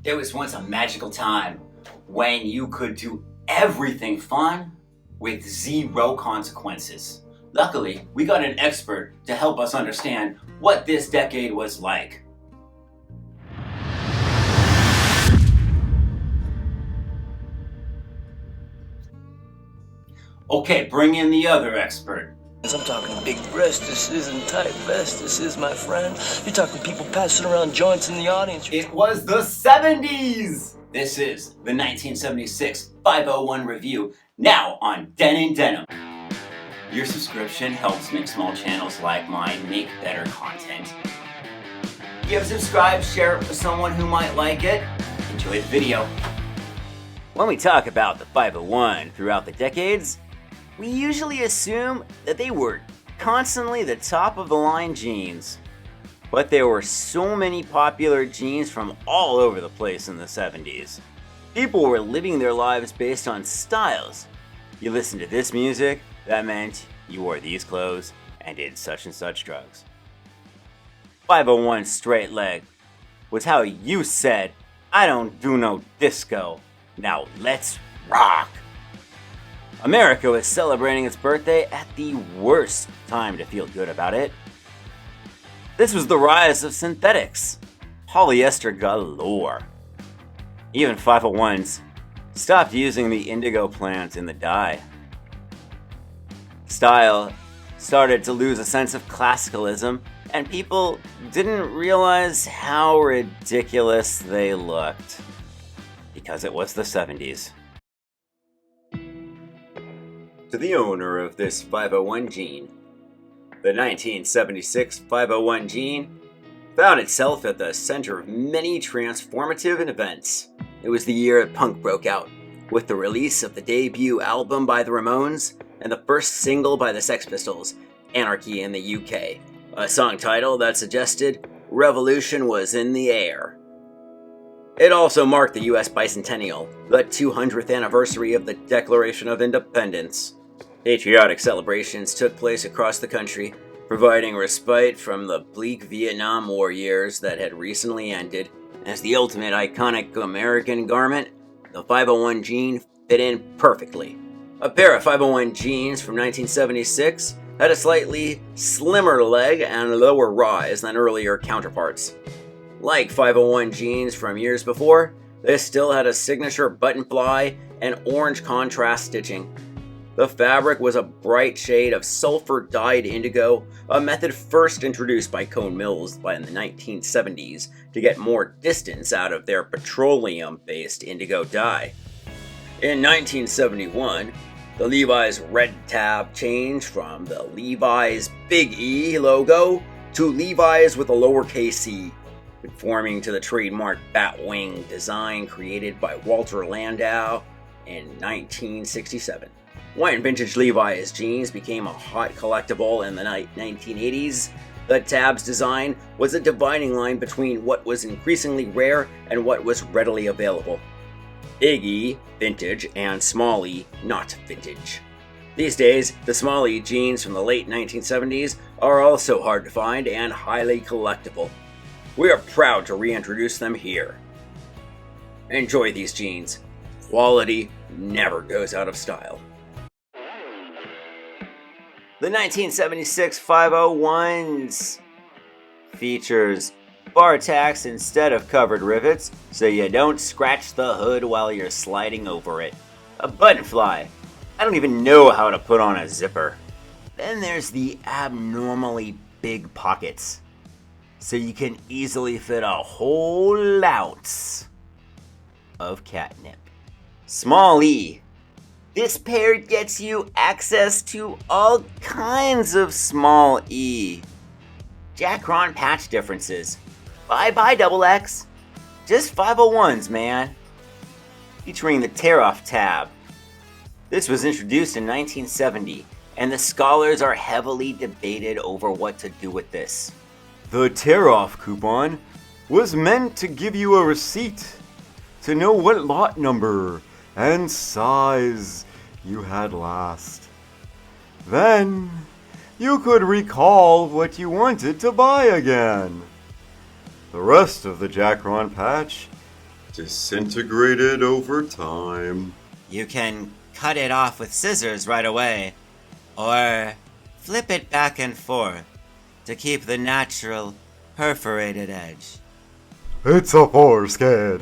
There was once a magical time when you could do everything fun with zero consequences. Luckily, we got an expert to help us understand what this decade was like. Okay, bring in the other expert. I'm talking big breasts and tight vests, my friend. You're talking people passing around joints in the audience. It was the 70s! This is the 1976 501 review, now on Den & Denim. Your subscription helps make small channels like mine make better content. If you have subscribed, share it with someone who might like it. Enjoy the video. When we talk about the 501 throughout the decades, we usually assume that they were constantly the top of the line jeans. But there were so many popular jeans from all over the place in the 70s. People were living their lives based on styles. You listened to this music, that meant you wore these clothes and did such and such drugs. 501 straight leg was how you said, "I don't do no disco, now let's rock." America was celebrating its birthday at the worst time to feel good about it. This was the rise of synthetics, polyester galore. Even 501s stopped using the indigo plant in the dye. Style started to lose a sense of classicalism, and people didn't realize how ridiculous they looked. Because it was the 70s. To the owner of this 501 jean, the 1976 501 jean found itself at the center of many transformative events. It was the year punk broke out, with the release of the debut album by the Ramones and the first single by the Sex Pistols, Anarchy in the UK, a song title that suggested revolution was in the air. It also marked the US bicentennial, the 200th anniversary of the Declaration of Independence. Patriotic celebrations took place across the country, providing respite from the bleak Vietnam War years that had recently ended. As the ultimate iconic American garment, the 501 jean fit in perfectly. A pair of 501 jeans from 1976 had a slightly slimmer leg and lower rise than earlier counterparts. Like 501 jeans from years before, they still had a signature button fly and orange contrast stitching. The fabric was a bright shade of sulfur-dyed indigo, a method first introduced by Cone Mills in the 1970s to get more distance out of their petroleum-based indigo dye. In 1971, the Levi's red tab changed from the Levi's Big E logo to Levi's with a lowercase e, conforming to the trademark Batwing design created by Walter Landau in 1967. When vintage Levi's jeans became a hot collectible in the 1980s, the tab's design was a dividing line between what was increasingly rare and what was readily available. Big E, vintage, and Small E, not vintage. These days, the Small E jeans from the late 1970s are also hard to find and highly collectible. We are proud to reintroduce them here. Enjoy these jeans. Quality never goes out of style. The 1976 501s features bar tacks instead of covered rivets, so you don't scratch the hood while you're sliding over it. A button fly. I don't even know how to put on a zipper. Then there's the abnormally big pockets, so you can easily fit a whole ounce of catnip. Small E. This pair gets you access to all kinds of small E. Jack-Ron patch differences. Bye-bye XX. Just 501s, man. Featuring the tear-off tab. This was introduced in 1970, and the scholars are heavily debated over what to do with this. The tear-off coupon was meant to give you a receipt to know what lot number and size you had last. Then you could recall what you wanted to buy again. The rest of the Jack-Ron patch Disintegrated over time. You can cut it off with scissors right away, or flip it back and forth to keep the natural perforated edge. It's a foreskin.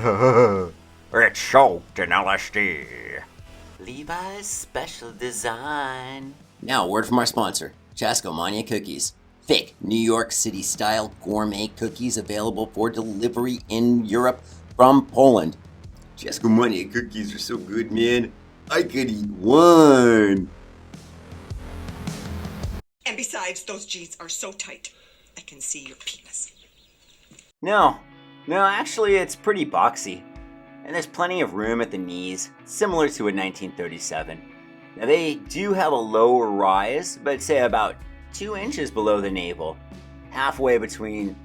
It's soaked in LSD. Levi's special design. Now, a word from our sponsor, Chasco Mania Cookies. Thick, New York City-style gourmet cookies available for delivery in Europe from Poland. Jaskomania cookies are so good, man. I could eat one. And besides, those jeans are so tight, I can see your penis. No, actually it's pretty boxy. And there's plenty of room at the knees, similar to a 1937. Now they do have a lower rise, but say about 2 inches below the navel, halfway between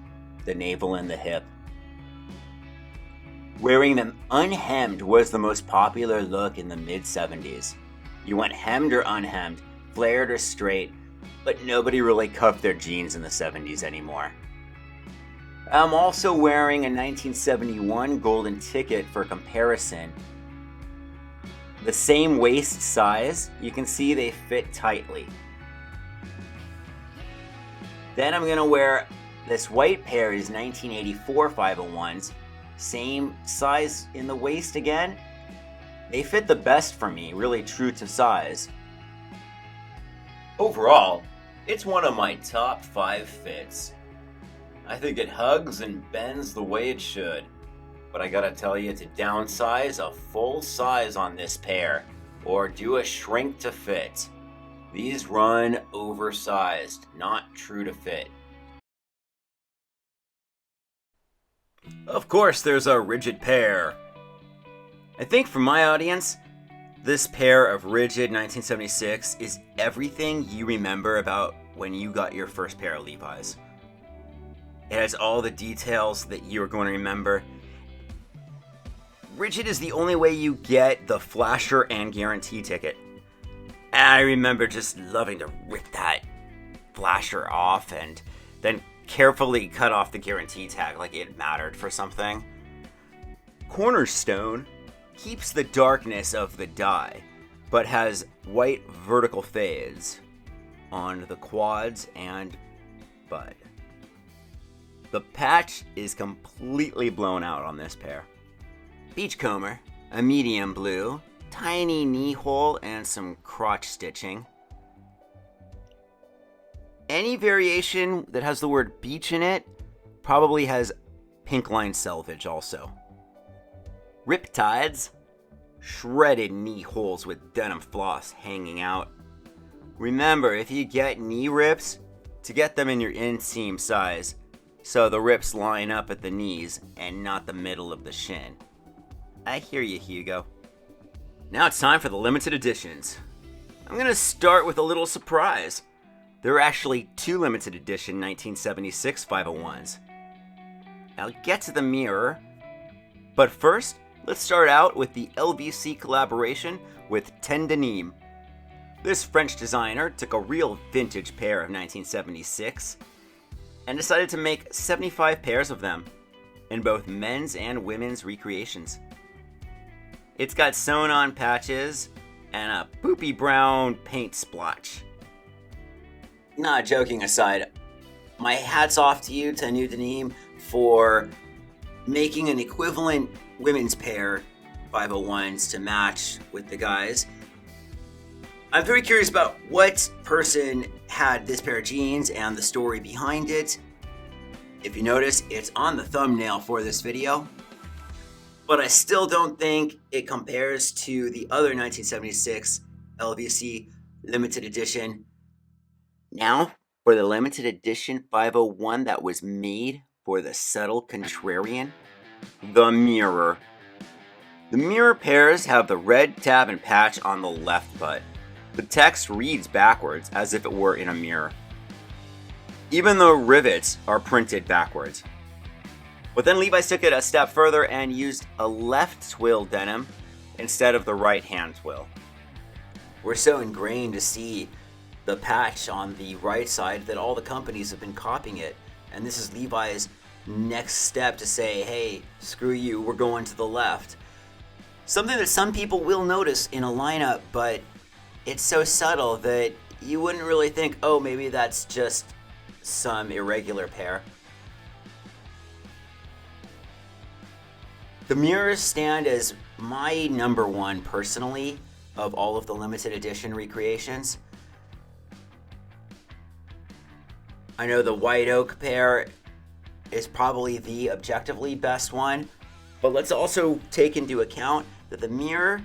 the navel and the hip. Wearing them unhemmed was the most popular look in the mid-70s. You went hemmed or unhemmed, flared or straight, but nobody really cuffed their jeans in the 70s anymore. I'm also wearing a 1971 golden ticket for comparison. The same waist size, you can see they fit tightly. Then I'm going to wear this white pair is 1984 501s. Same size in the waist again. They fit the best for me, really true to size. Overall, it's one of my top 5 fits. I think it hugs and bends the way it should. But I gotta tell you, to downsize a full size on this pair, or do a shrink to fit, these run oversized, not true to fit. Of course, there's a rigid pair. I think for my audience, this pair of rigid 1976 is everything you remember about when you got your first pair of Levi's. It has all the details that you're going to remember. Rigid is the only way you get the flasher and guarantee ticket. I remember just loving to rip that flasher off and then carefully cut off the guarantee tag like it mattered for something. Cornerstone keeps the darkness of the dye, but has white vertical fades on the quads and bud. The patch is completely blown out on this pair. Beachcomber, a medium blue, tiny knee hole and some crotch stitching. Any variation that has the word beach in it probably has pink line selvage also. Riptides, shredded knee holes with denim floss hanging out. Remember, if you get knee rips, to get them in your inseam size, so the rips line up at the knees and not the middle of the shin. I hear you, Hugo. Now it's time for the limited editions. I'm going to start with a little surprise. There are actually 2 limited edition 1976 501s. I'll get to the mirror, but first, let's start out with the LVC collaboration with Tendenim. This French designer took a real vintage pair of 1976 and decided to make 75 pairs of them in both men's and women's recreations. It's got sewn-on patches and a poopy brown paint splotch. Not joking aside, my hat's off to you, Tendenim, for making an equivalent women's pair 501s to match with the guys. I'm very curious about what person had this pair of jeans and the story behind it. If you notice, it's on the thumbnail for this video. But I still don't think it compares to the other 1976 LVC limited edition. Now, for the limited edition 501 that was made for the subtle contrarian, the mirror. The mirror pairs have the red tab and patch on the left butt. The text reads backwards as if it were in a mirror, even though rivets are printed backwards. But then Levi's took it a step further and used a left twill denim instead of the right hand twill. We're so ingrained to see the patch on the right side that all the companies have been copying it, and this is Levi's next step to say, hey, screw you, we're going to the left. Something that some people will notice in a lineup, but it's so subtle that you wouldn't really think, oh, maybe that's just some irregular pair. The mirrors stand as my number one personally of all of the limited edition recreations. I know the white oak pair is probably the objectively best one, but let's also take into account that the mirror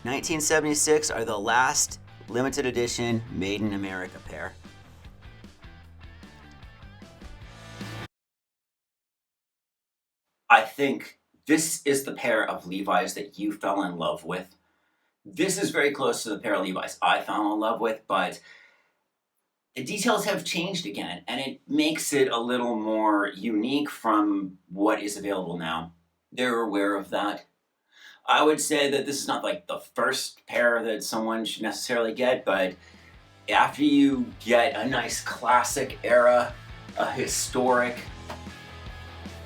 1976 are the last limited edition made in America pair. I think this is the pair of Levi's that you fell in love with. This is very close to the pair of Levi's I fell in love with, but the details have changed again, and it makes it a little more unique from what is available now. They're aware of that. I would say that this is not like the first pair that someone should necessarily get, but after you get a nice classic era, a historic,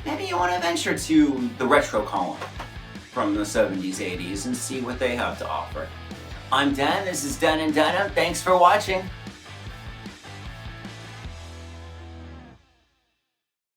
maybe you want to venture to the retro column from the 70s, 80s and see what they have to offer. I'm Dan, this is Dan and Denim. Thanks for watching.